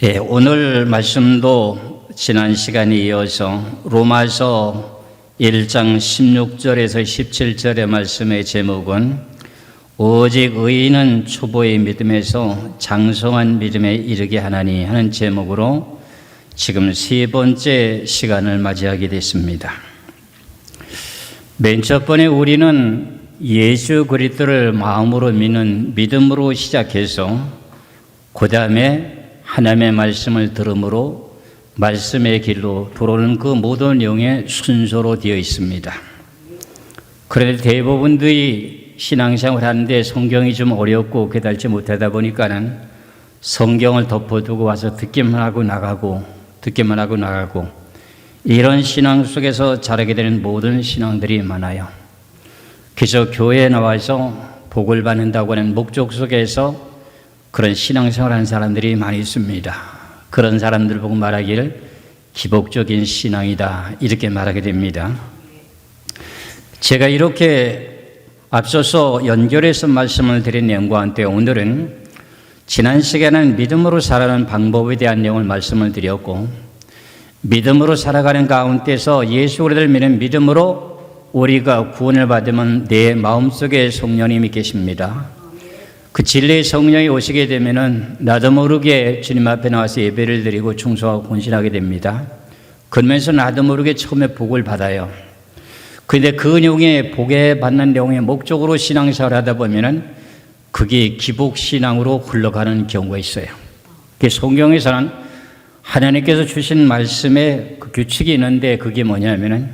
오늘 말씀도 지난 시간에 이어서 로마서 1장 16절에서 17절의 말씀의 제목은 오직 의인은 초보의 믿음에서 장성한 믿음에 이르게 하나니 하는 제목으로 지금 세 번째 시간을 맞이하게 됐습니다. 맨 첫 번에 우리는 예수 그리스도를 마음으로 믿는 믿음으로 시작해서 그 다음에 하나님의 말씀을 들음으로 말씀의 길로 돌아오는 그 모든 내용의 순서로 되어 있습니다. 그런데 대부분들이 신앙생활을 하는데 성경이 좀 어렵고 깨달지 못하다 보니까는 성경을 덮어두고 와서 듣기만 하고 나가고 이런 신앙 속에서 자라게 되는 모든 신앙들이 많아요. 그래서 교회에 나와서 복을 받는다고 하는 목적 속에서 그런 신앙생활을 하는 사람들이 많이 있습니다. 그런 사람들 보고 말하기를 기복적인 신앙이다 이렇게 말하게 됩니다. 제가 이렇게 앞서서 연결해서 말씀을 드린 내용과 함께 오늘은 지난 시간에는 믿음으로 살아가는 방법에 대한 내용을 말씀을 드렸고 믿음으로 살아가는 가운데서 예수 그리스도를 믿는 믿음으로 우리가 구원을 받으면 내 마음속에 성령님이 계십니다. 그 진리의 성령이 오시게 되면은 나도 모르게 주님 앞에 나와서 예배를 드리고 충성하고 헌신하게 됩니다. 그러면서 나도 모르게 처음에 복을 받아요. 그런데 그 내용의 복에 받는 내용의 목적으로 신앙생활을 하다 보면은 그게 기복신앙으로 흘러가는 경우가 있어요. 성경에서는 하나님께서 주신 말씀에 그 규칙이 있는데 그게 뭐냐면은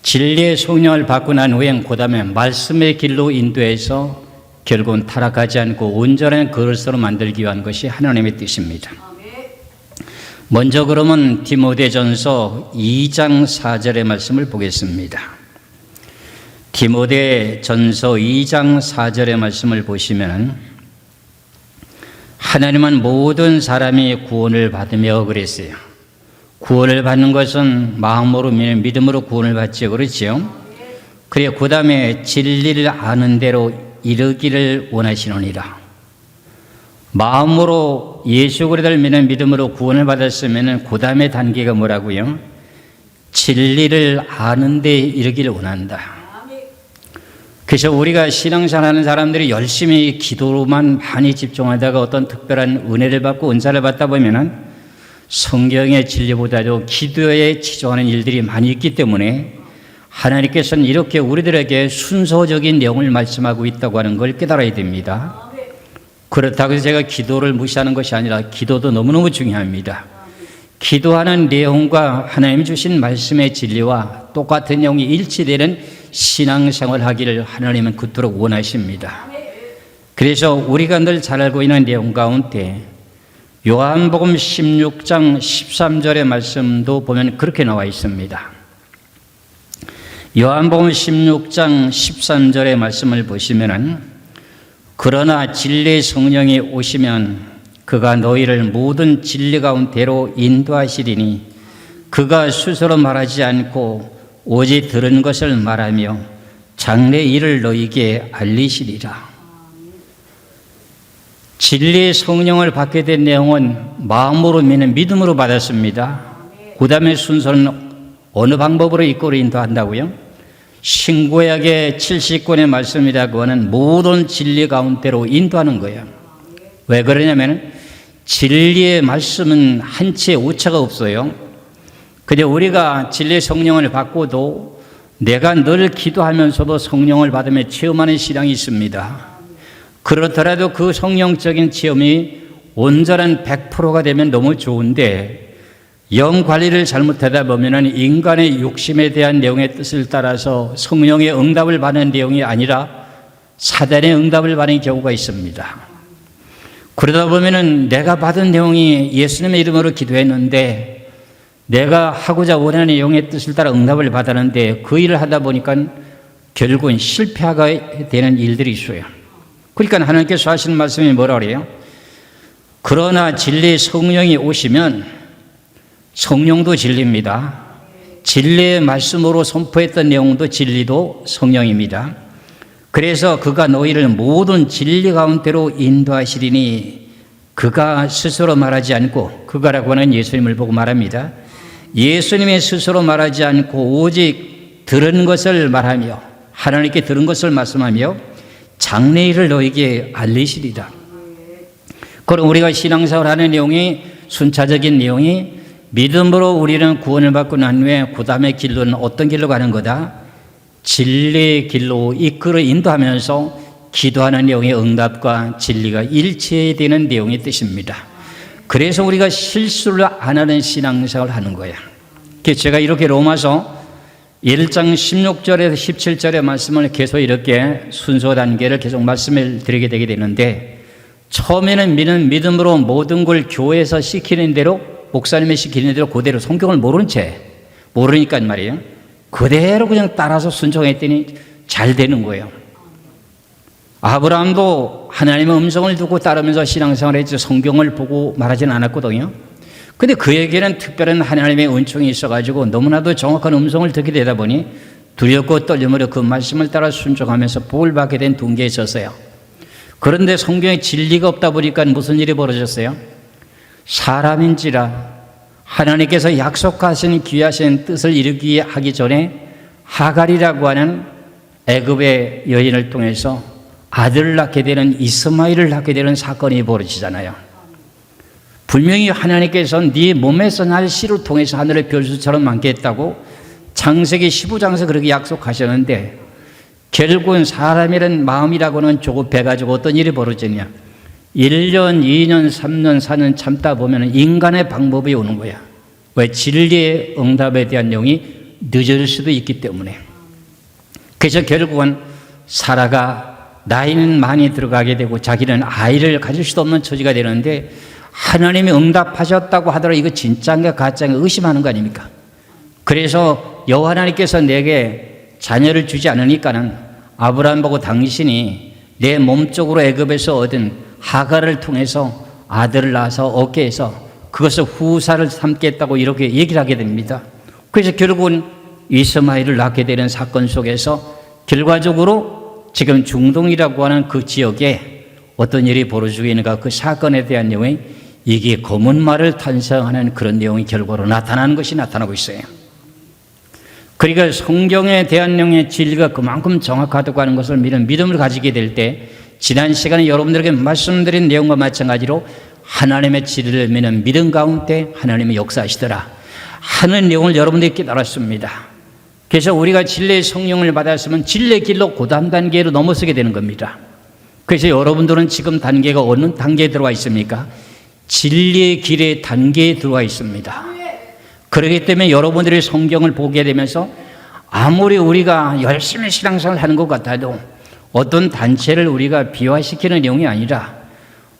진리의 성령을 받고 난 후에 그 다음에 말씀의 길로 인도해서 결국은 타락하지 않고 온전한 그릇으로 만들기 위한 것이 하나님의 뜻입니다. 먼저 그러면 디모데전서 2장 4절의 말씀을 보겠습니다. 디모데전서 2장 4절의 말씀을 보시면 하나님은 모든 사람이 구원을 받으며 그랬어요. 구원을 받는 것은 마음으로 믿음으로 구원을 받죠. 그렇죠? 그래 그 다음에 진리를 아는 대로 이르기를 원하시노니라. 마음으로 예수 그리스도를 믿는 믿음으로 구원을 받았으면 그 다음에 단계가 뭐라고요? 진리를 아는 데 이르기를 원한다. 그래서 우리가 신앙생활하는 사람들이 열심히 기도로만 많이 집중하다가 어떤 특별한 은혜를 받고 은사를 받다 보면은 성경의 진리보다도 기도에 치중하는 일들이 많이 있기 때문에 하나님께서는 이렇게 우리들에게 순서적인 내용을 말씀하고 있다고 하는 걸 깨달아야 됩니다. 그렇다고 해서 제가 기도를 무시하는 것이 아니라 기도도 너무너무 중요합니다. 기도하는 내용과 하나님이 주신 말씀의 진리와 똑같은 내용이 일치되는 신앙생활을 하기를 하나님은 그토록 원하십니다. 그래서 우리가 늘 잘 알고 있는 내용 가운데 요한복음 16장 13절의 말씀도 보면 그렇게 나와 있습니다. 요한복음 16장 13절의 말씀을 보시면은 그러나 진리의 성령이 오시면 그가 너희를 모든 진리 가운데로 인도하시리니 그가 스스로 말하지 않고 오직 들은 것을 말하며 장래 일을 너희에게 알리시리라. 진리의 성령을 받게 된 내용은 마음으로 믿는 믿음으로 받았습니다. 그 다음에 순서는 어느 방법으로 이끌어 인도한다고요? 신구약의 70권의 말씀이라고 하는 모든 진리 가운데로 인도하는 거예요. 왜 그러냐면 진리의 말씀은 한치의 오차가 없어요. 근데 우리가 진리의 성령을 받고도 내가 늘 기도하면서도 성령을 받으며 체험하는 신앙이 있습니다. 그렇더라도 그 성령적인 체험이 온전한 100%가 되면 너무 좋은데 영 관리를 잘못하다 보면 인간의 욕심에 대한 내용의 뜻을 따라서 성령의 응답을 받는 내용이 아니라 사단의 응답을 받는 경우가 있습니다. 그러다 보면 내가 받은 내용이 예수님의 이름으로 기도했는데 내가 하고자 원하는 내용의 뜻을 따라 응답을 받았는데 그 일을 하다 보니까 결국은 실패하게 되는 일들이 있어요. 그러니까 하나님께서 하시는 말씀이 뭐라 그래요? 그러나 진리의 성령이 오시면 성령도 진리입니다. 진리의 말씀으로 선포했던 내용도 진리도 성령입니다. 그래서 그가 너희를 모든 진리 가운데로 인도하시리니 그가 스스로 말하지 않고, 그가라고 하는 예수님을 보고 말합니다. 예수님이 스스로 말하지 않고 오직 들은 것을 말하며 하나님께 들은 것을 말씀하며 장래일을 너에게 알리시리라. 그럼 우리가 신앙생활 하는 내용이, 순차적인 내용이, 믿음으로 우리는 구원을 받고 난 후에 그 다음의 길로는 어떤 길로 가는 거다? 진리의 길로 이끌어 인도하면서 기도하는 내용의 응답과 진리가 일치되는 내용의 뜻입니다. 그래서 우리가 실수를 안 하는 신앙생활을 하는 거야. 제가 이렇게 로마서 1장 16절에서 17절의 말씀을 계속 이렇게 순서 단계를 계속 말씀을 드리게 되게 되는데, 처음에는 믿음으로 모든 걸 교회에서 시키는 대로, 목사님이 시키는 대로 그대로 성경을 모르니까 말이에요. 그대로 그냥 따라서 순종했더니 잘 되는 거예요. 아브라함도 하나님의 음성을 듣고 따르면서 신앙생활을 했죠. 성경을 보고 말하지는 않았거든요. 근데 그에게는 특별한 하나님의 은총이 있어가지고 너무나도 정확한 음성을 듣게 되다 보니 두렵고 떨림으로 그 말씀을 따라 순종하면서 복을 받게 된 둥기에 있었어요. 그런데 성경에 진리가 없다 보니까 무슨 일이 벌어졌어요? 사람인지라 하나님께서 약속하신 귀하신 뜻을 이루기 하기 전에 하갈이라고 하는 애굽의 여인을 통해서 아들을 낳게 되는, 이스마엘을 낳게 되는 사건이 벌어지잖아요. 분명히 하나님께서 네 몸에서 날 씨를 통해서 하늘의 별수처럼 많게 했다고 창세기 15장에서 그렇게 약속하셨는데, 결국은 사람이란 마음이라고는 조급해가지고 어떤 일이 벌어지냐, 1년, 2년, 3년, 4년 참다 보면 인간의 방법이 오는 거야. 왜? 진리의 응답에 대한 내용이 늦을 수도 있기 때문에. 그래서 결국은 사라가 나이는 많이 들어가게 되고 자기는 아이를 가질 수도 없는 처지가 되는데, 하나님이 응답하셨다고 하더라도 이거 진짜인가 가짜인가 의심하는 거 아닙니까? 그래서 여호와 하나님께서 내게 자녀를 주지 않으니까는 아브라함 보고 당신이 내 몸쪽으로 애굽에서 얻은 하갈을 통해서 아들을 낳아서 얻게 해서 그것을 후사를 삼겠다고 이렇게 얘기를 하게 됩니다. 그래서 결국은 이스마엘을 낳게 되는 사건 속에서 결과적으로 지금 중동이라고 하는 그 지역에 어떤 일이 벌어지고 있는가, 그 사건에 대한 내용이 이게 검은 말을 탄생하는 그런 내용이 결과로 나타나는 것이 나타나고 있어요. 그러니까 성경에 대한 내용의 진리가 그만큼 정확하다고 하는 것을 믿음을 가지게 될 때, 지난 시간에 여러분들에게 말씀드린 내용과 마찬가지로 하나님의 진리를 믿는 믿음 가운데 하나님이 역사하시더라 하는 내용을 여러분들이 깨달았습니다. 그래서 우리가 진리의 성령을 받았으면 진리의 길로 그 다음 단계로 넘어서게 되는 겁니다. 그래서 여러분들은 지금 단계가 어느 단계에 들어와 있습니까? 진리의 길의 단계에 들어와 있습니다. 그렇기 때문에 여러분들이 성경을 보게 되면서 아무리 우리가 열심히 신앙생활을 하는 것 같아도 어떤 단체를 우리가 비화시키는 내용이 아니라,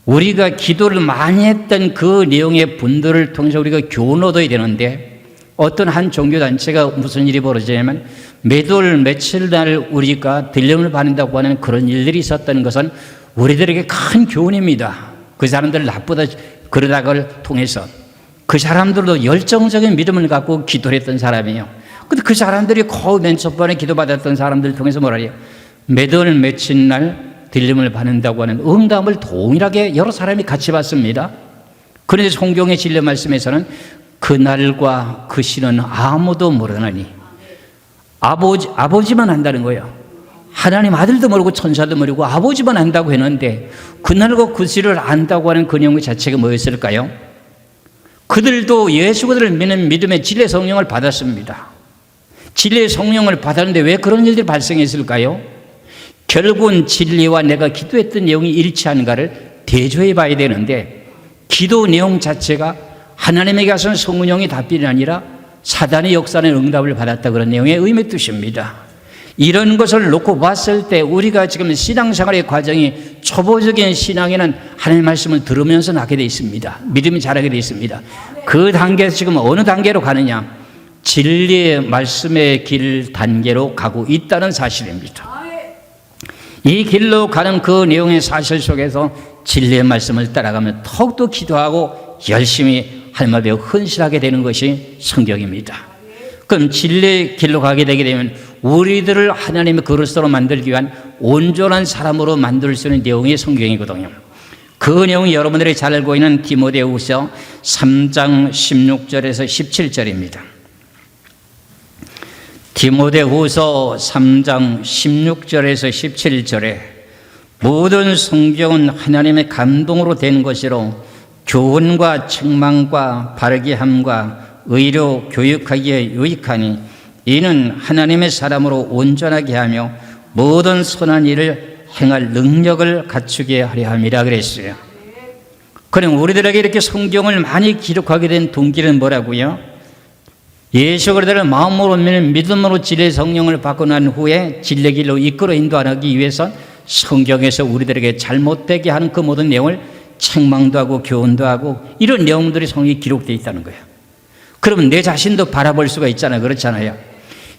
우리가 기도를 많이 했던 그 내용의 분들을 통해서 우리가 교훈 얻어야 되는데, 어떤 한 종교단체가 무슨 일이 벌어지냐면 매달 며칠 날 우리가 들림을 받는다고 하는 그런 일들이 있었다는 것은 우리들에게 큰 교훈입니다. 그 사람들 나쁘다 그러다를 통해서 그 사람들도 열정적인 믿음을 갖고 기도를 했던 사람이에요. 근데 그 사람들이 거의 맨 첫번에 기도받았던 사람들을 통해서 뭐라 해요? 매달 며칠 날 들림을 받는다고 하는 응답을 동일하게 여러 사람이 같이 받습니다. 그런데 성경의 진리 말씀에서는 그날과 그 시는 아무도 모르나니, 아버지만 안다는 거예요. 하나님 아들도 모르고 천사도 모르고 아버지만 안다고 했는데, 그날과 그 시를 안다고 하는 그 내용 자체가 뭐였을까요? 그들도 예수 그들을 믿는 믿음의 진리의 성령을 받았습니다. 진리의 성령을 받았는데 왜 그런 일들이 발생했을까요? 결국은 진리와 내가 기도했던 내용이 일치하는가를 대조해 봐야 되는데, 기도 내용 자체가 하나님에게 가서는 성령의 답변이 아니라 사단의 역사는 응답을 받았다, 그런 내용의 의미의 뜻입니다. 이런 것을 놓고 봤을 때 우리가 지금 신앙생활의 과정이 초보적인 신앙에는 하나님의 말씀을 들으면서 나게 되어 있습니다. 믿음이 자라게 되어 있습니다. 그 단계에서 지금 어느 단계로 가느냐? 진리의 말씀의 길 단계로 가고 있다는 사실입니다. 이 길로 가는 그 내용의 사실 속에서 진리의 말씀을 따라가면 더욱더 기도하고 열심히 하나님 앞에 헌신하게 되는 것이 성경입니다. 그럼 진리의 길로 가게 되게 되면 우리들을 하나님의 그릇으로 만들기 위한 온전한 사람으로 만들 수 있는 내용이 성경이거든요. 그 내용이 여러분들이 잘 알고 있는 디모데후서 3장 16절에서 17절입니다. 디모데후서 3장 16절에서 17절에 모든 성경은 하나님의 감동으로 된 것이로 교훈과 책망과 바르게 함과 의로 교육하기에 유익하니 이는 하나님의 사람으로 온전하게 하며 모든 선한 일을 행할 능력을 갖추게 하려 함이라 그랬어요. 그럼 우리들에게 이렇게 성경을 많이 기록하게 된 동기는 뭐라고요? 예수 그리스도를 마음으로 믿음으로 진리의 성령을 받고 난 후에 진리의 길로 이끌어 인도하기 위해서 성경에서 우리들에게 잘못되게 하는 그 모든 내용을 책망도 하고 교훈도 하고 이런 내용들이 성경에 기록되어 있다는 거예요. 그러면 내 자신도 바라볼 수가 있잖아요. 그렇잖아요.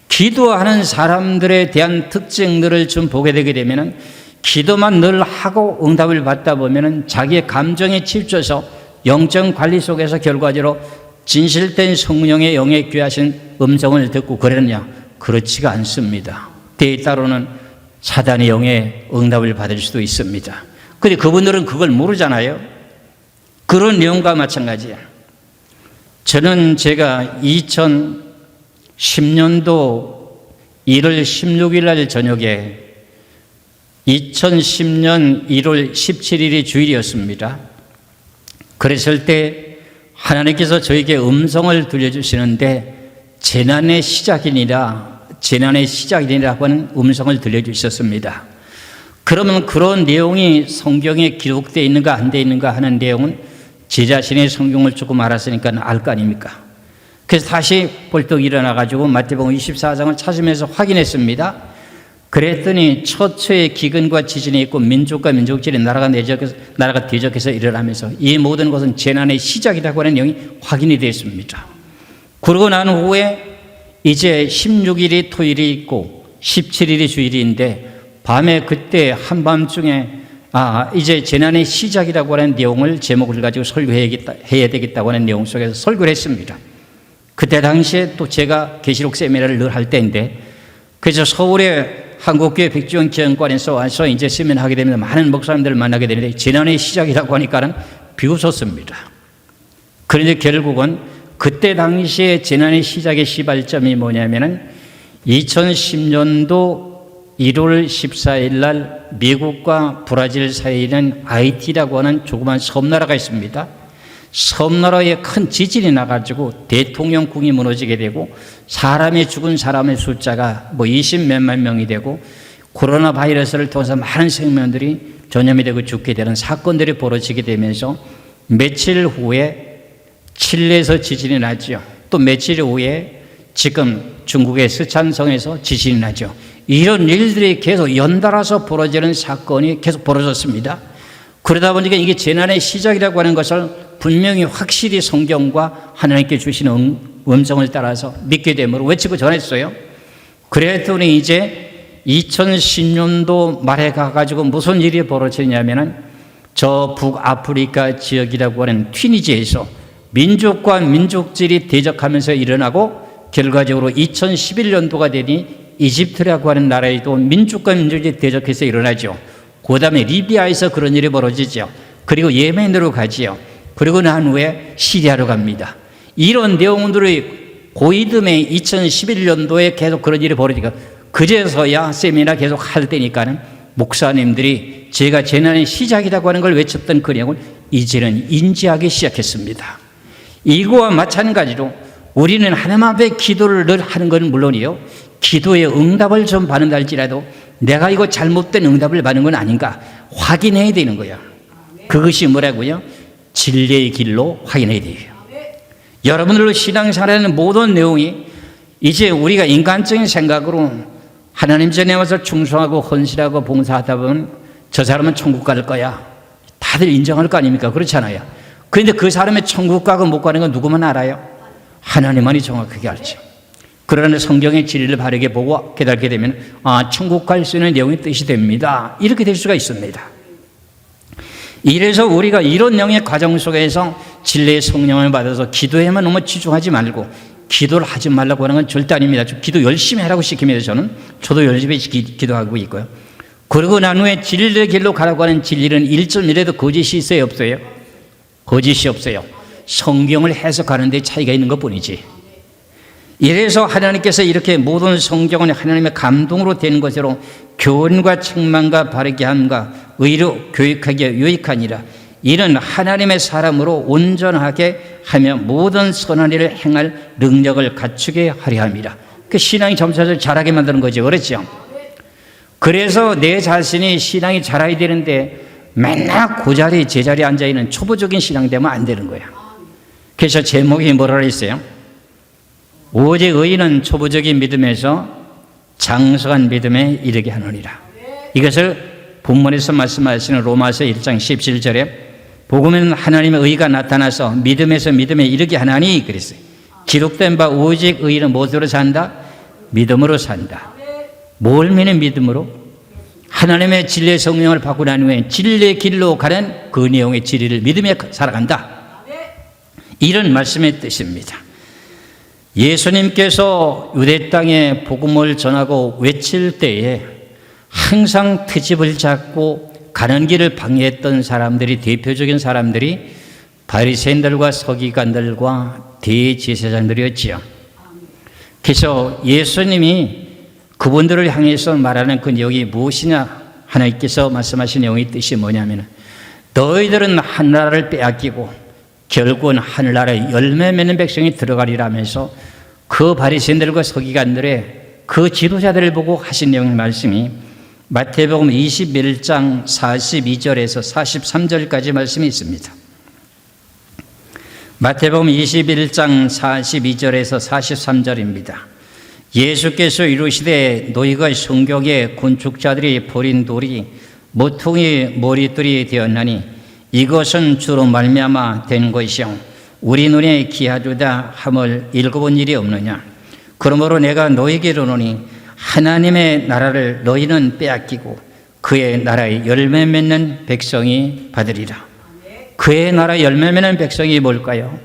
기도하는 사람들에 대한 특징들을 좀 보게 되게 되면은 기도만 늘 하고 응답을 받다 보면은 자기의 감정에 치우쳐서 영적 관리 속에서 결과적으로 진실된 성령의 영에 귀하신 음성을 듣고 그러느냐? 그렇지가 않습니다. 때에 따로는 사단의 영에 응답을 받을 수도 있습니다. 그런데 그분들은 그걸 모르잖아요. 그런 내용과 마찬가지야. 저는 제가 2010년도 1월 16일 날 저녁에 2010년 1월 17일이 주일이었습니다. 그랬을 때 하나님께서 저에게 음성을 들려주시는데 재난의 시작이니라고 하는 음성을 들려주셨습니다. 그러면 그런 내용이 성경에 기록되어 있는가 안 되어 있는가 하는 내용은 제 자신의 성경을 조금 알았으니까 알 거 아닙니까? 그래서 다시 벌떡 일어나가지고 마태복음 24장을 찾으면서 확인했습니다. 그랬더니 처처의 기근과 지진이 있고 민족과 민족들이 나라가 대적해서 일어나면서 이 모든 것은 재난의 시작이라고 하는 내용이 확인이 됐습니다. 그러고 난 후에 이제 16일이 토요일이 있고 17일이 주일인데 밤에 그때 한밤중에 이제 재난의 시작이라고 하는 내용을 제목을 가지고 설교해야 되겠다고 하는 내용 속에서 설교를 했습니다. 그때 당시에 또 제가 계시록 세미나를 늘 할 때인데 그래서 서울에 한국교회 백지원 기원관에서 와서 이제 세미나하게 되면 많은 목사님들을 만나게 되는데 재난의 시작이라고 하니까는 비웃었습니다. 그런데 결국은 그때 당시에 재난의 시작의 시발점이 뭐냐면은 2010년도 1월 14일 날 미국과 브라질 사이에 있는 하이티라고 하는 조그만 섬나라가 있습니다. 섬나라에 큰 지진이 나가지고 대통령궁이 무너지게 되고 사람이 죽은 사람의 숫자가 20몇만 명이 되고 코로나 바이러스를 통해서 많은 생명들이 전염이 되고 죽게 되는 사건들이 벌어지게 되면서 며칠 후에 칠레에서 지진이 나죠. 또 며칠 후에 지금 중국의 스촨성에서 지진이 나죠. 이런 일들이 계속 연달아서 벌어지는 사건이 계속 벌어졌습니다. 그러다 보니까 이게 재난의 시작이라고 하는 것을 분명히 확실히 성경과 하나님께 주시는 음성을 따라서 믿게 됨으로 외치고 전했어요. 그랬더니 이제 2010년도 말에 가가지고 무슨 일이 벌어지냐면은 저 북아프리카 지역이라고 하는 튀니지에서 민족과 민족질이 대적하면서 일어나고 결과적으로 2011년도가 되니 이집트라고 하는 나라에도 민족과 민족이 대적해서 일어나죠. 그 다음에 리비아에서 그런 일이 벌어지죠. 그리고 예멘으로 가지요. 그리고 난 후에 시리아로 갑니다. 이런 내용들이 고이듬해 2011년도에 계속 그런 일이 벌어지니까 그제서야 세미나 계속 할 때니까는 목사님들이 제가 재난의 시작이라고 하는 걸 외쳤던 그 내용을 이제는 인지하기 시작했습니다. 이거와 마찬가지로 우리는 하나님 앞에 기도를 늘 하는 건 물론이요, 기도의 응답을 좀 받는다 할지라도 내가 이거 잘못된 응답을 받는 건 아닌가 확인해야 되는 거야. 그것이 뭐라고요? 진리의 길로 확인해야 돼요. 여러분들로 신앙생활하는 모든 내용이 이제 우리가 인간적인 생각으로 하나님 전에 와서 충성하고 헌신하고 봉사하다 보면 저 사람은 천국 갈 거야, 다들 인정할 거 아닙니까? 그렇잖아요. 그런데 그 사람의 천국 가고 못 가는 건 누구만 알아요? 하나님만이 정확하게 알죠. 그러나 성경의 진리를 바르게 보고 깨닫게 되면 천국 갈 수 있는 내용의 뜻이 됩니다. 이렇게 될 수가 있습니다. 이래서 우리가 이런 영의 과정 속에서 진리의 성령을 받아서 기도에만 너무 치중하지 말고 기도를 하지 말라고 하는 건 절대 아닙니다. 기도 열심히 하라고 시킵니다. 저도 열심히 기도하고 있고요. 그러고 난 후에 진리의 길로 가라고 하는 진리는 1점이라도 거짓이 있어요, 없어요? 거짓이 없어요. 성경을 해석하는 데 차이가 있는 것뿐이지. 이래서 하나님께서 이렇게 모든 성경은 하나님의 감동으로 된 것으로 교훈과 책망과 바르게 함과 의로 교육하기에 유익하니라. 이는 하나님의 사람으로 온전하게 하며 모든 선한 일을 행할 능력을 갖추게 하려 함이라. 그 신앙이 점차적으로 자라게 만드는 거죠. 그렇죠? 그래서 내 자신이 신앙이 자라야 되는데 맨날 그 자리 제자리에 앉아있는 초보적인 신앙 되면 안 되는 거야. 그래서 제목이 뭐라 했어요? 오직 의인은 초보적인 믿음에서 장성한 믿음에 이르게 하느니라. 이것을 본문에서 말씀하시는 로마서 1장 17절에 복음에는 하나님의 의가 나타나서 믿음에서 믿음에 이르게 하나니 그랬어요. 기록된 바 오직 의인은 무엇으로 산다? 믿음으로 산다. 뭘 믿는 믿음으로? 하나님의 진리의 성령을 받고 난 후에 진리의 길로 가는 그 내용의 진리를 믿음에 살아간다. 이런 말씀의 뜻입니다. 예수님께서 유대 땅에 복음을 전하고 외칠 때에 항상 트집을 잡고 가는 길을 방해했던 사람들이, 대표적인 사람들이 바리새인들과 서기관들과 대제사장들이었지요. 그래서 예수님이 그분들을 향해서 말하는 그 내용이 무엇이냐, 하나님께서 말씀하신 내용의 뜻이 뭐냐면 너희들은 하늘나라를 빼앗기고 결국은 하늘나라에 열매 맺는 백성이 들어가리라면서 그 바리새인들과 서기관들의 그 지도자들을 보고 하신 내용의 말씀이 마태복음 21장 42절에서 43절까지 말씀이 있습니다. 마태복음 21장 42절에서 43절입니다. 예수께서 이르시되 너희가 성경에 건축자들이 버린 돌이 모퉁이 머릿돌이 되었나니 이것은 주로 말미암아 된 것이요 우리 눈에 기하도다 함을 읽어본 일이 없느냐. 그러므로 내가 너희에게 이르노니 하나님의 나라를 너희는 빼앗기고 그의 나라의 열매 맺는 백성이 받으리라. 그의 나라 열매 맺는 백성이 뭘까요?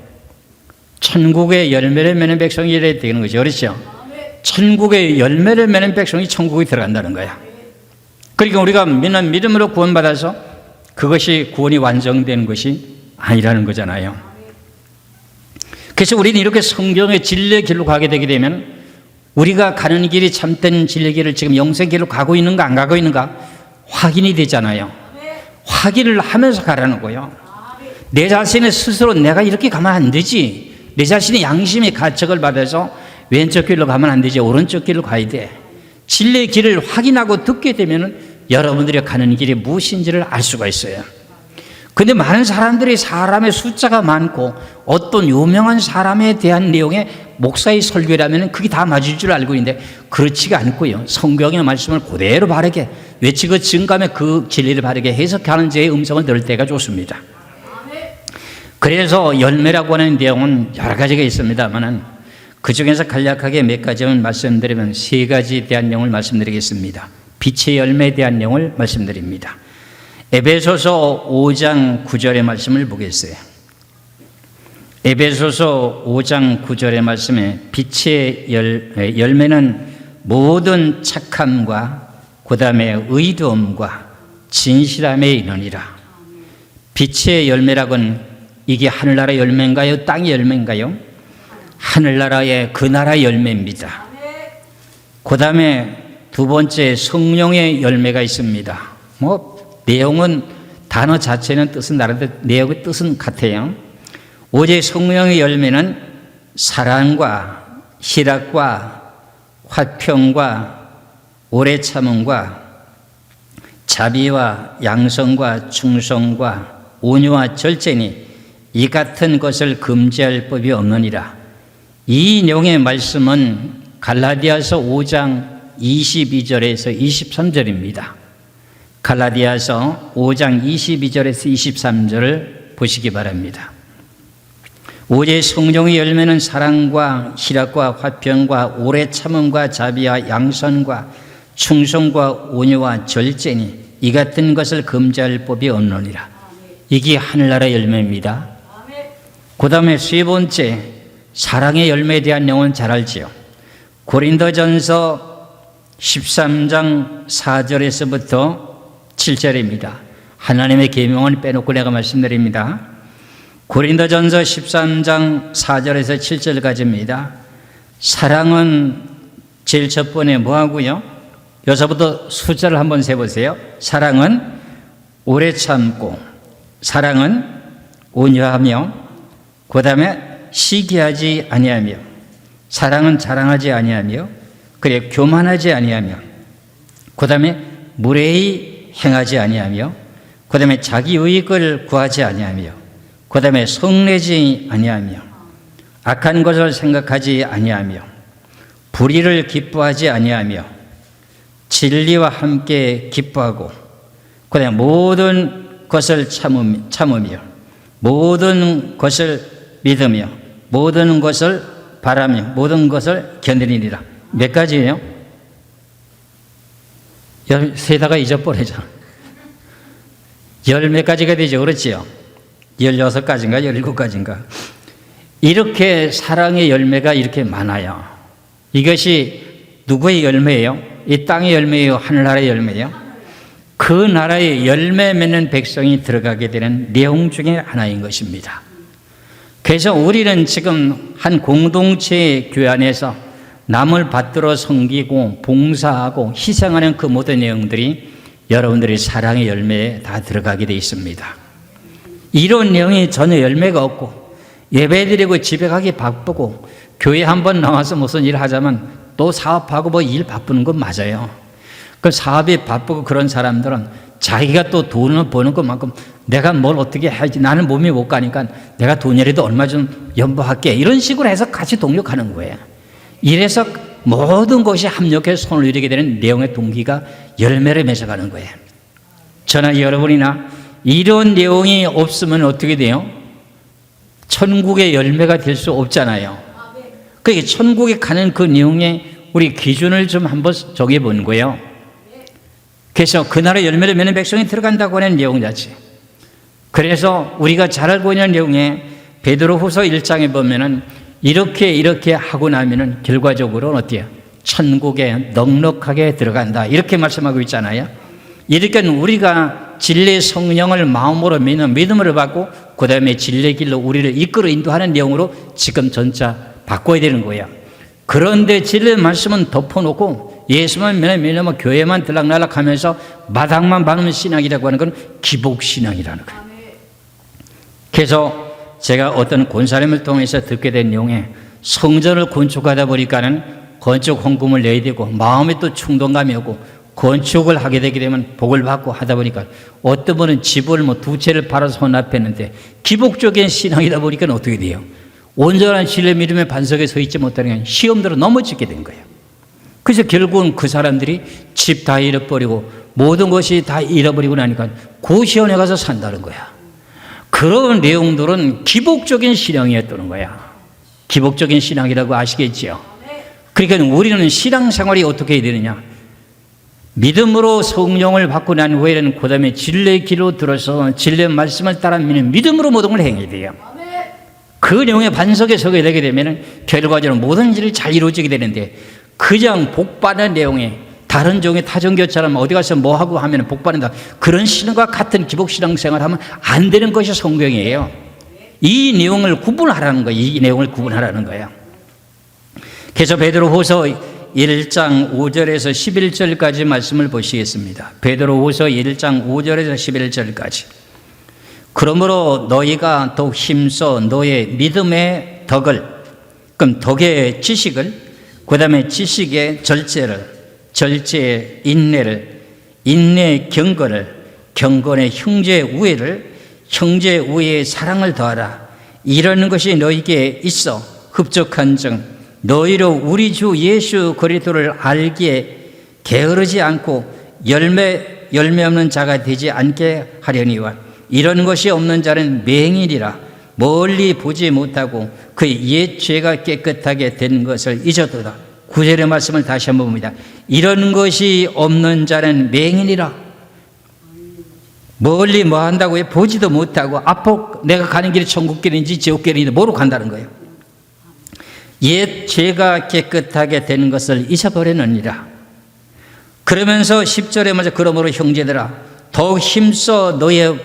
천국의 열매를 맺는 백성이 이래야 되는 거죠. 그렇죠? 천국의 열매를 맺는 백성이 천국에 들어간다는 거야. 그러니까 우리가 믿는 믿음으로 구원받아서 그것이 구원이 완성된 것이 아니라는 거잖아요. 그래서 우리는 이렇게 성경의 진리의 길로 가게 되게 되면 우리가 가는 길이 참된 진리의 길을 지금 영생 길로 가고 있는가 안 가고 있는가 확인이 되잖아요. 확인을 하면서 가라는 거예요. 내 자신의 스스로 내가 이렇게 가면 안 되지. 내 자신의 양심의 가책을 받아서 왼쪽 길로 가면 안 되지. 오른쪽 길로 가야 돼. 진리의 길을 확인하고 듣게 되면 여러분들이 가는 길이 무엇인지를 알 수가 있어요. 근데 많은 사람들이 사람의 숫자가 많고 어떤 유명한 사람에 대한 내용의 목사의 설교라면 그게 다 맞을 줄 알고 있는데 그렇지가 않고요. 성경의 말씀을 그대로 바르게 외치고 증감해 그 진리를 바르게 해석하는 자의 음성을 들을 때가 좋습니다. 그래서 열매라고 하는 내용은 여러 가지가 있습니다만 그 중에서 간략하게 몇 가지만 말씀드리면 세 가지에 대한 내용을 말씀드리겠습니다. 빛의 열매에 대한 내용을 말씀드립니다. 에베소서 5장 9절의 말씀을 보겠어요. 에베소서 5장 9절의 말씀에 빛의 열매는 모든 착함과 그 다음에 의도움과 진실함에 이르니라. 빛의 열매라고는 이게 하늘나라 열매인가요? 땅의 열매인가요? 하늘나라의 그 나라 열매입니다. 그 다음에 두 번째 성령의 열매가 있습니다. 내용은 단어 자체는 뜻은 다른데 내용의 뜻은 같아요. 오직 성령의 열매는 사랑과 희락과 화평과 오래 참음과 자비와 양성과 충성과 온유와 절제니 이 같은 것을 금지할 법이 없느니라. 이 내용의 말씀은 갈라디아서 5장 22절에서 23절입니다. 갈라디아서 5장 22절에서 23절을 보시기 바랍니다. 오직 성령의 열매는 사랑과 희락과 화평과 오래 참음과 자비와 양선과 충성과 온유와 절제니 이 같은 것을 금지할 법이 없느니라. 이게 하늘나라 열매입니다. 그 다음에 세 번째 사랑의 열매에 대한 내용은 잘 알지요. 고린도전서 13장 4절에서부터 7절입니다. 하나님의 계명을 빼놓고 내가 말씀드립니다. 고린도전서 13장 4절에서 7절까지입니다. 사랑은 제일 첫 번에 뭐하고요? 여기서부터 숫자를 한번 세보세요. 사랑은 오래 참고, 사랑은 온유하며, 그 다음에 시기하지 아니하며, 사랑은 자랑하지 아니하며, 그래 교만하지 아니하며, 그 다음에 무례히 행하지 아니하며, 그 다음에 자기 유익을 구하지 아니하며, 그 다음에 성내지 아니하며, 악한 것을 생각하지 아니하며, 불의를 기뻐하지 아니하며, 진리와 함께 기뻐하고, 그 다음에 모든 것을 참으며, 모든 것을 믿으며, 모든 것을 바라며, 모든 것을 견디니라. 몇 가지예요? 13다가 잊어버리잖아. 열 몇 가지가 되죠. 그렇지요? 16가지인가 17가지인가. 이렇게 사랑의 열매가 이렇게 많아요. 이것이 누구의 열매예요? 이 땅의 열매예요? 하늘나라의 열매예요? 그 나라의 열매 맺는 백성이 들어가게 되는 내용 중에 하나인 것입니다. 그래서 우리는 지금 한 공동체의 교회 안에서 남을 받들어 섬기고 봉사하고 희생하는 그 모든 내용들이 여러분들이 사랑의 열매에 다 들어가게 되어 있습니다. 이런 내용이 전혀 열매가 없고 예배드리고 집에 가기 바쁘고 교회 한번 나와서 무슨 일을 하자면 또 사업하고 뭐 일 바쁘는 건 맞아요. 그 사업이 바쁘고 그런 사람들은 자기가 또 돈을 버는 것만큼 내가 뭘 어떻게 해야지, 나는 몸이 못 가니까 내가 돈이라도 얼마 좀 연보할게, 이런 식으로 해서 같이 동력하는 거예요. 이래서 모든 것이 합력해서 손을 이루게 되는 내용의 동기가 열매를 맺어가는 거예요. 저나 여러분이나 이런 내용이 없으면 어떻게 돼요? 천국의 열매가 될 수 없잖아요. 그러니까 천국에 가는 그 내용의 우리 기준을 좀 한번 정해본 거예요. 그래서 그 나라 열매를 맺는 백성이 들어간다고 하는 내용 자체. 그래서 우리가 잘 알고 있는 내용에 베드로후서 1장에 보면은 이렇게 하고 나면은 결과적으로는 어때요? 천국에 넉넉하게 들어간다, 이렇게 말씀하고 있잖아요. 이렇게 우리가 진리의 성령을 마음으로 믿는 믿음으로 받고 그 다음에 진리의 길로 우리를 이끌어 인도하는 내용으로 지금 전차 바꿔야 되는 거예요. 그런데 진리의 말씀은 덮어놓고 예수만 믿으면 교회만 들락날락 하면서 마당만 박는 신앙이라고 하는 건 기복신앙이라는 거예요. 그래서 제가 어떤 권사님을 통해서 듣게 된 내용에 성전을 건축하다 보니까는 건축 헌금을 내야 되고 마음에 또 충동감이 오고 건축을 하게 되게 되면 복을 받고 하다 보니까 어떤 분은 집을 뭐 2채를 팔아서 혼납했는데 기복적인 신앙이다 보니까 어떻게 돼요? 온전한 신뢰 믿음의 반석에 서 있지 못하는 시험대로 넘어지게 된 거예요. 그래서 결국은 그 사람들이 집 다 잃어버리고 모든 것이 다 잃어버리고 나니까 고시원에 가서 산다는 거야. 그런 내용들은 기복적인 신앙이었다는 거야. 기복적인 신앙이라고 아시겠지요? 그러니까 우리는 신앙생활이 어떻게 해야 되느냐? 믿음으로 성령을 받고 난 후에는 그 다음에 진리의 길로 들어서 진리의 말씀을 따라 믿는 믿음으로 모든 걸 행해야 돼요. 그 내용의 반석에 서게 되게 되면 결과적으로 모든 일이 잘 이루어지게 되는데, 그냥 복받는 내용에 다른 종의 타종교처럼 어디 가서 뭐 하고 하면 복받는다, 그런 신앙과 같은 기복신앙생활 하면 안 되는 것이 성경이에요. 이 내용을 구분하라는 거예요. 이 내용을 구분하라는 거예요. 그래서 베드로후서 1장 5절에서 11절까지 말씀을 보시겠습니다. 베드로후서 1장 5절에서 11절까지. 그러므로 너희가 더욱 힘써 너의 믿음의 덕을, 그럼 덕의 지식을, 그 다음에 지식의 절제를, 절제의 인내를, 인내의 경건을, 경건의 형제의 우애를, 형제의 우애의 사랑을 더하라. 이러는 것이 너희에게 있어 흡족한즉 너희로 우리 주 예수 그리스도를 알기에 게으르지 않고 열매 없는 자가 되지 않게 하려니와, 이런 것이 없는 자는 맹인이라 멀리 보지 못하고 그의 옛 죄가 깨끗하게 된 것을 잊었도다. 9절의 말씀을 다시 한번 봅니다. 이런 것이 없는 자는 맹인이라, 멀리 뭐 한다고요? 보지도 못하고 앞으로 내가 가는 길이 천국길인지 지옥길인지 모르고 간다는 거예요. 옛 죄가 깨끗하게 된 것을 잊어버리느니라. 그러면서 10절에 먼저 그러므로 형제들아 더욱 힘써 너의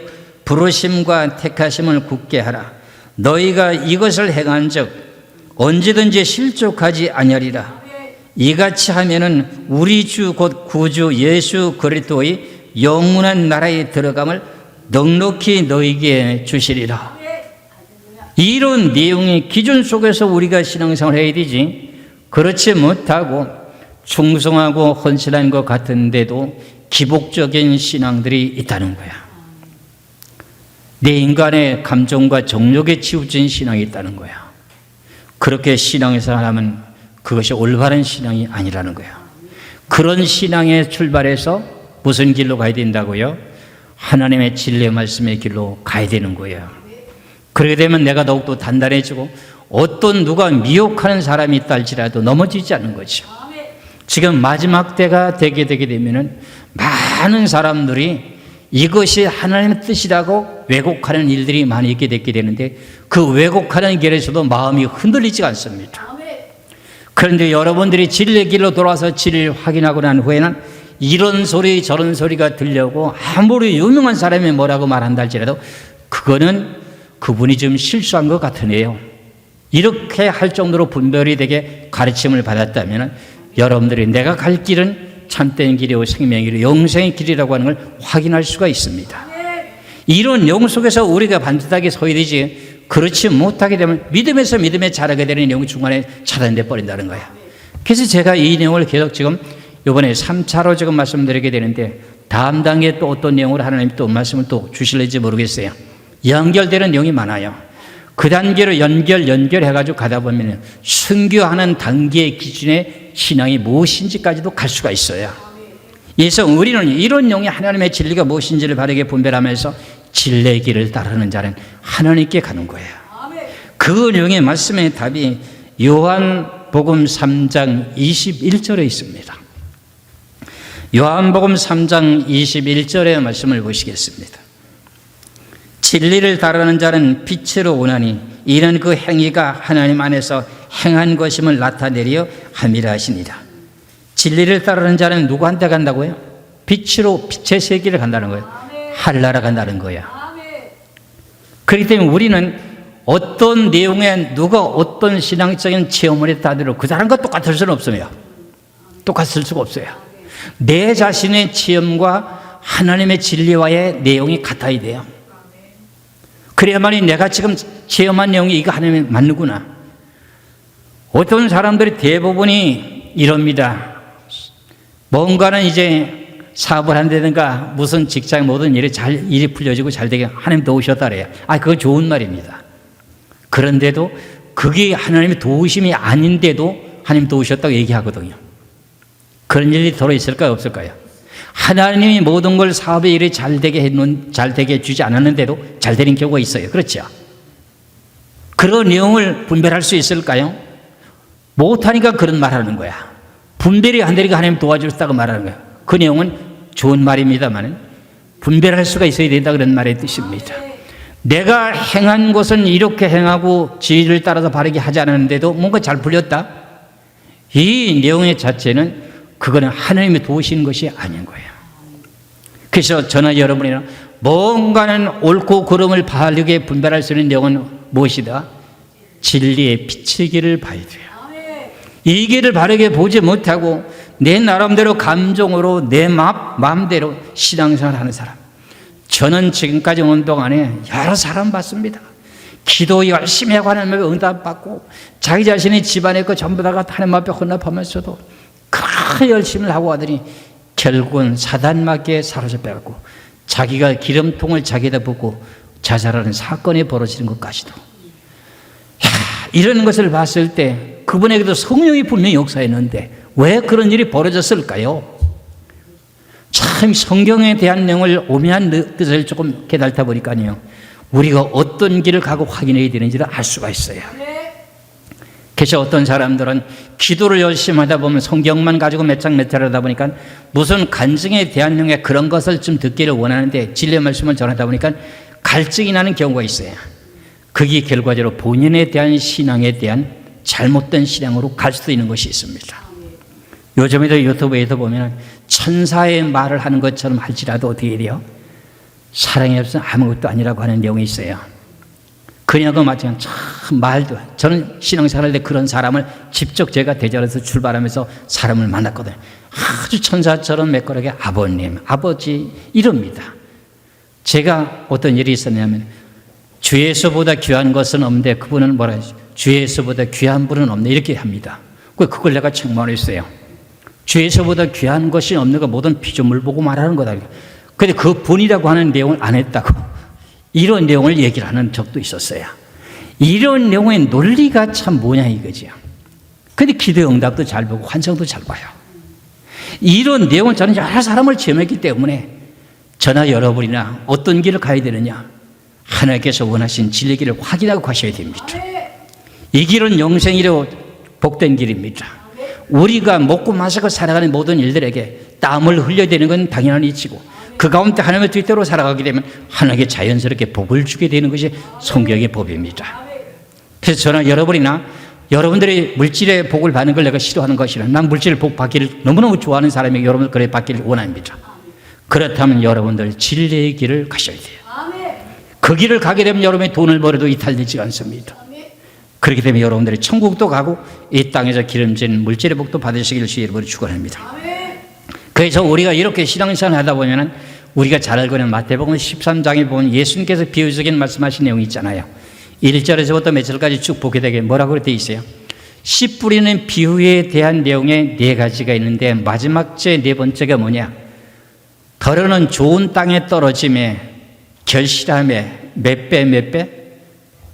부르심과 택하심을 굳게 하라. 너희가 이것을 행한즉 언제든지 실족하지 아니하리라. 이같이 하면은 우리 주 곧 구주 예수 그리스도의 영원한 나라에 들어감을 넉넉히 너희에게 주시리라. 이런 내용의 기준 속에서 우리가 신앙생활을 해야 되지, 그렇지 못하고 충성하고 헌신한 것 같은데도 기복적인 신앙들이 있다는 거야. 내 인간의 감정과 정욕에 치우친 신앙이 있다는 거야. 그렇게 신앙생활을 하면 그것이 올바른 신앙이 아니라는 거야. 그런 신앙에 출발해서 무슨 길로 가야 된다고요? 하나님의 진리의 말씀의 길로 가야 되는 거예요. 그렇게 되면 내가 더욱더 단단해지고 어떤 누가 미혹하는 사람이 있다 할지라도 넘어지지 않는 거죠. 지금 마지막 때가 되게 되면은 많은 사람들이 이것이 하나님의 뜻이라고 왜곡하는 일들이 많이 있게 되는데 그 왜곡하는 길에서도 마음이 흔들리지 않습니다. 그런데 여러분들이 진리의 길로 돌아와서 진리를 확인하고 난 후에는 이런 소리 저런 소리가 들려고 아무리 유명한 사람이 뭐라고 말한다 할지라도 그거는 그분이 좀 실수한 것 같으네요. 이렇게 할 정도로 분별이 되게 가르침을 받았다면 여러분들이 내가 갈 길은 참된 길이고 생명의 길이고 영생의 길이라고 하는 걸 확인할 수가 있습니다. 이런 영 속에서 우리가 반듯하게 서야 되지, 그렇지 못하게 되면 믿음에서 믿음에 자라게 되는 내용이 중간에 차단돼 버린다는 거예요. 그래서 제가 이 내용을 계속 지금 이번에 3차로 지금 말씀드리게 되는데 다음 단계에 또 어떤 내용으로 하나님 또 말씀을 또 주실지 모르겠어요. 연결되는 내용이 많아요. 그 단계로 연결해가지고 가다 보면 순교하는 단계의 기준의 신앙이 무엇인지까지도 갈 수가 있어요. 그래서 우리는 이런 내용이 하나님의 진리가 무엇인지를 바르게 분별하면서 진리의 길을 따르는 자는 하나님께 가는 거예요. 그 내용의 말씀의 답이 요한복음 3장 21절에 있습니다. 요한복음 3장 21절의 말씀을 보시겠습니다. 진리를 따르는 자는 빛으로 오나니 이는 그 행위가 하나님 안에서 행한 것임을 나타내려 함이라 하시니라. 진리를 따르는 자는 누구한테 간다고요? 빛으로, 빛의 세계를 간다는 거예요. 하늘나라 간다는 거야. 그렇기 때문에 우리는 어떤 내용에 누가 어떤 신앙적인 체험을 했다 하더라도 그 사람과 똑같을 수는 없어요. 똑같을 수가 없어요. 내 자신의 체험과 하나님의 진리와의 내용이 같아야 돼요. 그래야만이 내가 지금 체험한 내용이 이거 하나님이 맞는구나. 어떤 사람들이 대부분이 이럽니다. 뭔가는 이제 사업을 한다든가 무슨 직장 모든 일이 풀려지고 잘 되게 하나님 도우셨다 그래요. 그거 좋은 말입니다. 그런데도 그게 하나님의 도우심이 아닌데도 하나님 도우셨다고 얘기하거든요. 그런 일이 더러 있을까요? 없을까요? 하나님이 모든 걸 사업의 일이 잘 되게 해주지 않았는데도 잘 되는 경우가 있어요. 그렇죠? 그런 내용을 분별할 수 있을까요? 못하니까 그런 말 하는 거야. 분별이 안 되니까 하나님 도와주셨다고 말하는 거야. 그 내용은 좋은 말입니다만 분별할 수가 있어야 된다 그런 말의 뜻입니다. 내가 행한 것은 이렇게 행하고 진리를 따라서 바르게 하지 않았는데도 뭔가 잘 풀렸다. 이 내용의 자체는 그거는 하나님이 도우시는 것이 아닌 거예요. 그래서 저나 여러분이나 뭔가는 옳고 그름을 바르게 분별할 수 있는 내용은 무엇이다? 진리의 빛의 길을 봐야 돼요. 이 길을 바르게 보지 못하고 내 나름대로 감정으로 내 마음대로 신앙생활을 하는 사람, 저는 지금까지 온 동안에 여러 사람 봤습니다. 기도 열심히 하고 하나님의 응답받고 자기 자신의 집안의 거 전부 다가 하나님 앞에 헌납하면서도 그 열심을 하고 하더니 결국은 사단마귀에 사로잡혀갖고 자기가 기름통을 자기에다 붓고 자살하는 사건이 벌어지는 것까지도. 이런 것을 봤을 때 그분에게도 성령이 분명히 역사했는데 왜 그런 일이 벌어졌을까요? 참 성경에 대한 내용을 오묘한 뜻을 조금 깨달다 보니까요, 우리가 어떤 길을 가고 확인해야 되는지를 알 수가 있어요. 그래서 어떤 사람들은 기도를 열심히 하다 보면 성경만 가지고 몇 장 몇 장 하다 보니까 무슨 간증에 대한 내용의 그런 것을 좀 듣기를 원하는데 진리의 말씀을 전하다 보니까 갈증이 나는 경우가 있어요. 그게 결과적으로 본인에 대한 신앙에 대한 잘못된 신앙으로 갈 수도 있는 것이 있습니다. 요즘에도 유튜브에서 보면 천사의 말을 하는 것처럼 할지라도 어떻게 돼요? 사랑이 없으면 아무것도 아니라고 하는 내용이 있어요. 그녀도 마찬가지 참 말도, 저는 신앙생활 할 때 그런 사람을 직접 제가 대전에서 출발하면서 사람을 만났거든요. 아주 천사처럼 매끄럽게 아버님, 아버지 이럽니다. 제가 어떤 일이 있었냐면 주 예수보다 귀한 것은 없는데 그분은 뭐라 하죠? 주 예수보다 귀한 분은 없네 이렇게 합니다. 그걸 내가 책망했어요. 주 예수보다 귀한 것이 없는 거 모든 피조물 보고 말하는 거다. 그런데 그 분이라고 하는 내용을 안 했다고 이런 내용을 얘기를 하는 적도 있었어요. 이런 내용의 논리가 참 뭐냐 이거죠. 그런데 기도 응답도 잘 보고 환상도 잘 봐요. 이런 내용은 저는 여러 사람을 체험했기 때문에 저나 여러분이나 어떤 길을 가야 되느냐, 하나님께서 원하신 진리의 길을 확인하고 가셔야 됩니다. 이 길은 영생이로 복된 길입니다. 우리가 먹고 마시고 살아가는 모든 일들에게 땀을 흘려야 되는 건 당연한 이치고 그 가운데 하나님의 뜻대로 살아가게 되면 하나님께 자연스럽게 복을 주게 되는 것이 성경의 법입니다. 그래서 저나 여러분이나 여러분들이 물질의 복을 받는 걸 내가 싫어하는 것이라, 난 물질의 복 받기를 너무너무 좋아하는 사람이 여러분들 그래 받기를 원합니다. 그렇다면 여러분들 진리의 길을 가셔야 돼요. 그 길을 가게 되면 여러분이 돈을 벌어도 이탈되지 않습니다. 그렇게 되면 여러분들이 천국도 가고 이 땅에서 기름진 물질의 복도 받으시기를 주의 이름으로 축원합니다. 그래서 우리가 이렇게 신앙생활을 하다 보면은 우리가 잘 알고 있는 마태복음 13장에 보면 예수님께서 비유적인 말씀하신 내용이 있잖아요. 1절에서부터 몇 절까지 쭉 보게 되게 뭐라고 되어 있어요? 씨 뿌리는 비유에 대한 내용에 네 가지가 있는데 마지막 네 번째가 뭐냐? 덜어는 좋은 땅에 떨어짐에 결실함에 몇 배?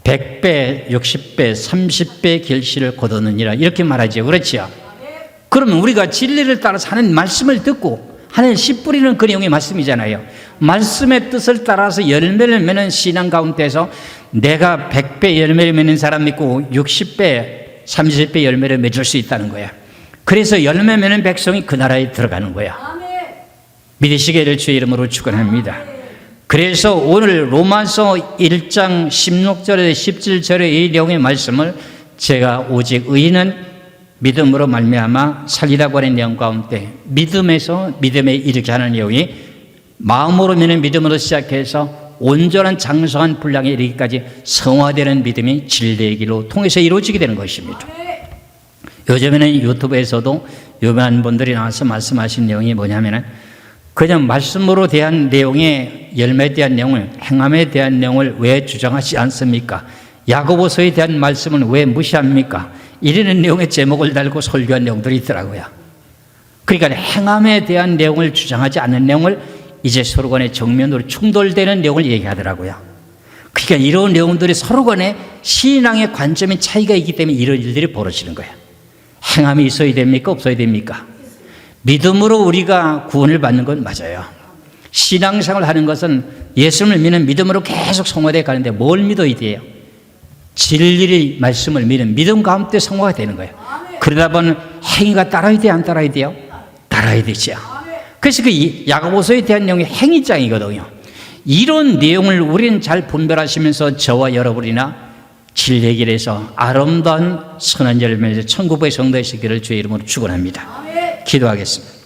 100배, 60배, 30배 결실을 거두느니라 이렇게 말하죠. 그렇죠? 그러면 우리가 진리를 따라서 하는 말씀을 듣고 하나님 씨 뿌리는 그 내용의 말씀이잖아요. 말씀의 뜻을 따라서 열매를 맺는 신앙 가운데서 내가 100배 열매를 맺는 사람이 있고 60배, 30배 열매를 맺을 수 있다는 거야. 그래서 열매 맺는 백성이 그 나라에 들어가는 거야. 믿으시기를 주의 이름으로 축원합니다. 그래서 오늘 로마서 1장 16절에 17절의 이 내용의 말씀을 제가 오직 의인은 믿음으로 말미암아 살리라고 하는 내용 가운데 믿음에서 믿음에 이르게 하는 내용이 마음으로 믿는 믿음으로 시작해서 온전한 장성한 분량에 이르기까지 성화되는 믿음이 진리의 길로 통해서 이루어지게 되는 것입니다. 요즘에는 유튜브에서도 유명한 분들이 나와서 말씀하신 내용이 뭐냐면은 그냥 말씀으로 대한 내용의 열매에 대한 내용을, 행함에 대한 내용을 왜 주장하지 않습니까? 야고보서에 대한 말씀은 왜 무시합니까? 이러는 내용의 제목을 달고 설교한 내용들이 있더라고요. 그러니까 행함에 대한 내용을 주장하지 않는 내용을 이제 서로 간에 정면으로 충돌되는 내용을 얘기하더라고요. 그러니까 이런 내용들이 서로 간에 신앙의 관점의 차이가 있기 때문에 이런 일들이 벌어지는 거예요. 행함이 있어야 됩니까? 없어야 됩니까? 믿음으로 우리가 구원을 받는 건 맞아요. 신앙생활을 하는 것은 예수님을 믿는 믿음으로 계속 성화되어 가는데 뭘 믿어야 돼요? 진리의 말씀을 믿는 믿음 가운데 성화가 되는 거예요. 그러다 보면 행위가 따라야 돼요? 안 따라야 돼요? 따라야 되죠. 그래서 그 야고보서에 대한 내용이 행위장이거든요. 이런 내용을 우리는 잘 분별하시면서 저와 여러분이나 진리의 길에서 아름다운 선한 열매를 천국의 성도의 시기를 주의 이름으로 축원합니다. 기도하겠습니다.